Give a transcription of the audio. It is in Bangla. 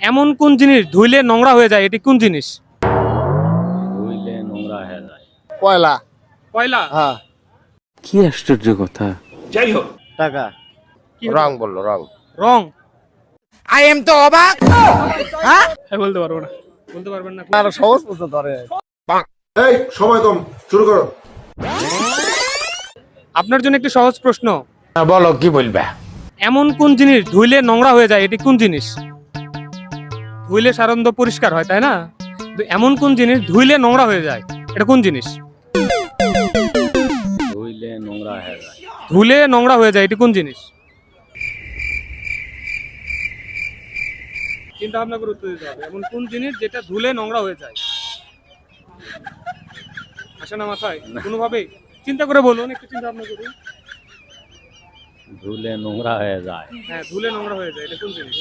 এমন কোন জিনিস ধুইলে নোংরা হয়ে যায়, এটি কোন জিনিস? ধুইলে নোংরা হয়ে যায়। কয়লা। কয়লা? হ্যাঁ। কি আশ্চর্য কথা। টাকা। কি হলো? রং বললো, রং। রং? আই এম তো অবাক। হ্যাঁ, বলতে পারবো না, বলতে পারবেন না? আর সহজ বলতে ধরে। এই সময় কম, শুরু করো। আপনার জন্য একটি সহজ প্রশ্ন। বলো কি বলবে। এমন কোন জিনিস ধুইলে নোংরা হয়ে যায়, এটি কোন জিনিস? ধুইলে সাধারণত পরিষ্কার হয়, তাই না? কিন্তু এমন কোন জিনিস ধুইলে নোংরা হয়ে যায়, এটা কোন জিনিস? ধুইলে নোংরা হয়ে যায়। ধুলে নোংরা হয়ে যায়, এটি কোন জিনিস? চিন্তা ভাবনা করে উত্তর দিতে হবে। এমন কোন জিনিস যেটা ধুলে নোংরা হয়ে যায়? আসে না মাথায় কোনোভাবে? চিন্তা করে বলুন, একটু চিন্তা ভাবনা করুন। ধুলে নোংরা হয়ে যায়। হ্যাঁ, ধুলে নোংরা হয়ে যায়, এটা কোন জিনিস?